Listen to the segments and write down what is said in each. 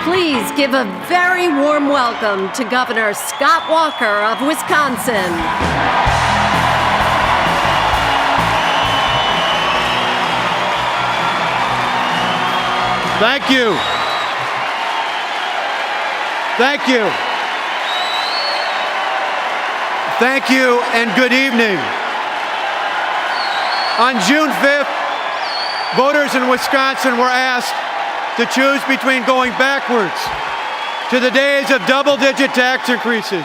Please give a very warm welcome to Governor Scott Walker of Wisconsin. Thank you. Thank you. Thank you and good evening. On June 5th, voters in Wisconsin were asked to choose between going backwards to the days of double-digit tax increases,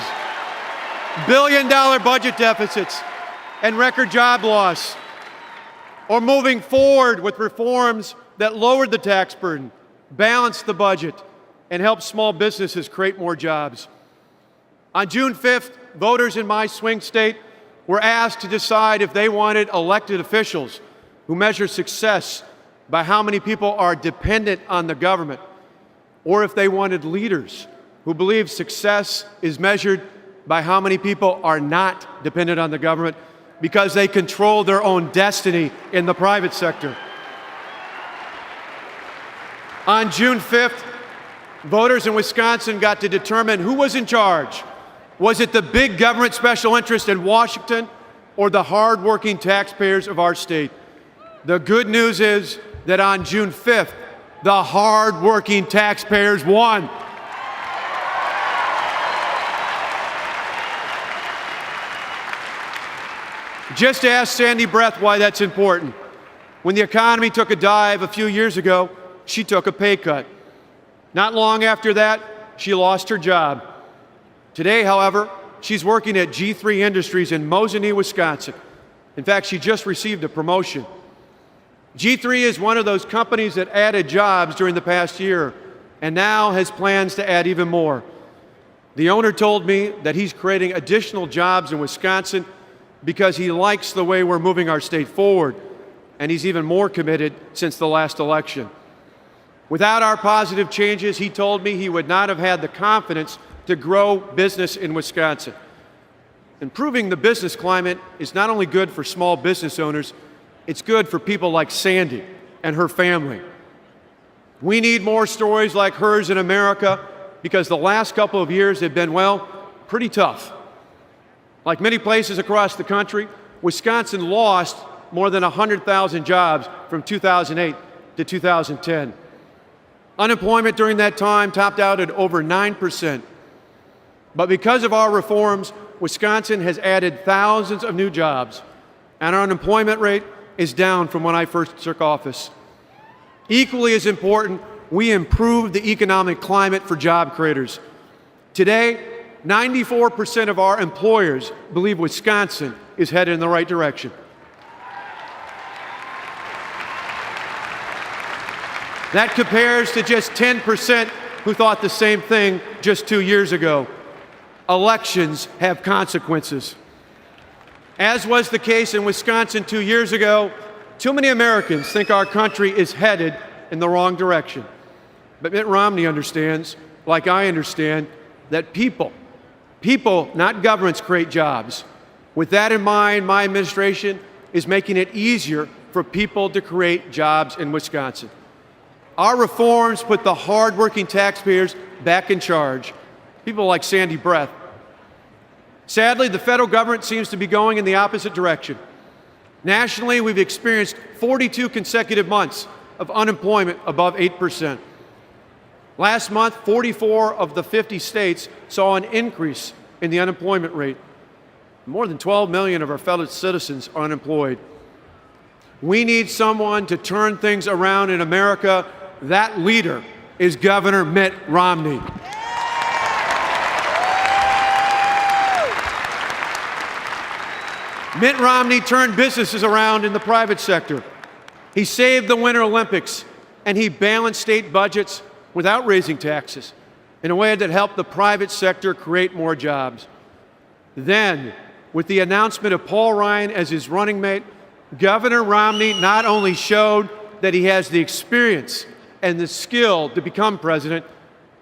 billion-dollar budget deficits, and record job loss, or moving forward with reforms that lowered the tax burden, balanced the budget, and helped small businesses create more jobs. On June 5th, voters in my swing state were asked to decide if they wanted elected officials who measure success by how many people are dependent on the government, or if they wanted leaders who believe success is measured by how many people are not dependent on the government because they control their own destiny in the private sector. On June 5th, voters in Wisconsin got to determine who was in charge. Was it the big government special interest in Washington or the hardworking taxpayers of our state? The good news is that on June 5th, the hardworking taxpayers won. Just ask Sandy Breath why that's important. When the economy took a dive a few years ago, she took a pay cut. Not long after that, she lost her job. Today, however, she's working at G3 Industries in Mosinee, Wisconsin. In fact, she just received a promotion. G3 is one of those companies that added jobs during the past year and now has plans to add even more. The owner told me that he's creating additional jobs in Wisconsin because he likes the way we're moving our state forward, and he's even more committed since the last election. Without our positive changes, he told me he would not have had the confidence to grow business in Wisconsin. Improving the business climate is not only good for small business owners, it's good for people like Sandy and her family. We need more stories like hers in America because the last couple of years have been, well, pretty tough. Like many places across the country, Wisconsin lost more than 100,000 jobs from 2008 to 2010. Unemployment during that time topped out at over 9%. But because of our reforms, Wisconsin has added thousands of new jobs, and our unemployment rate is down from when I first took office. Equally as important, we improved the economic climate for job creators. Today, 94% of our employers believe Wisconsin is headed in the right direction. That compares to just 10% who thought the same thing just 2 years ago. Elections have consequences. As was the case in Wisconsin 2 years ago, too many Americans think our country is headed in the wrong direction. But Mitt Romney understands, like I understand, that people, not governments, create jobs. With that in mind, my administration is making it easier for people to create jobs in Wisconsin. Our reforms put the hardworking taxpayers back in charge, people like Sandy Breath. Sadly, the federal government seems to be going in the opposite direction. Nationally, we've experienced 42 consecutive months of unemployment above 8%. Last month, 44 of the 50 states saw an increase in the unemployment rate. More than 12 million of our fellow citizens are unemployed. We need someone to turn things around in America. That leader is Governor Mitt Romney. Mitt Romney turned businesses around in the private sector. He saved the Winter Olympics, and he balanced state budgets without raising taxes in a way that helped the private sector create more jobs. Then, with the announcement of Paul Ryan as his running mate, Governor Romney not only showed that he has the experience and the skill to become president,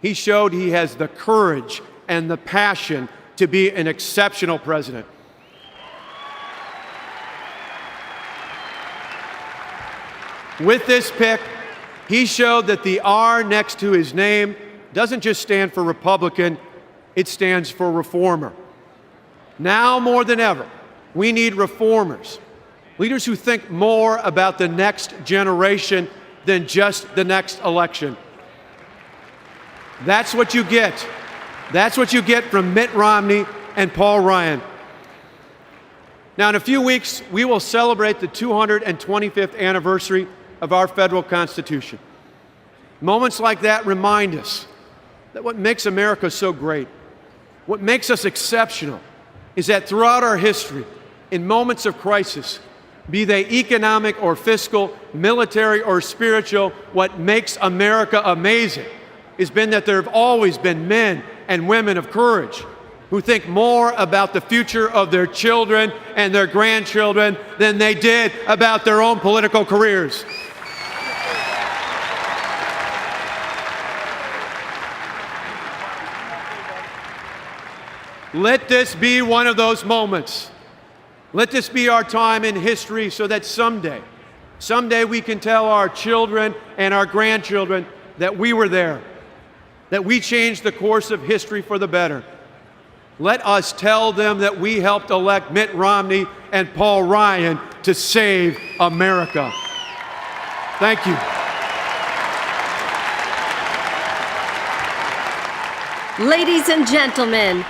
he showed he has the courage and the passion to be an exceptional president. With this pick, he showed that the R next to his name doesn't just stand for Republican, it stands for reformer. Now more than ever, we need reformers, leaders who think more about the next generation than just the next election. That's what you get. That's what you get from Mitt Romney and Paul Ryan. Now, in a few weeks, we will celebrate the 225th anniversary of our federal Constitution. Moments like that remind us that what makes America so great, what makes us exceptional, is that throughout our history, in moments of crisis, be they economic or fiscal, military or spiritual, what makes America amazing has been that there have always been men and women of courage who think more about the future of their children and their grandchildren than they did about their own political careers. Let this be one of those moments. Let this be our time in history so that someday we can tell our children and our grandchildren that we were there, that we changed the course of history for the better. Let us tell them that we helped elect Mitt Romney and Paul Ryan to save America. Thank you. Ladies and gentlemen,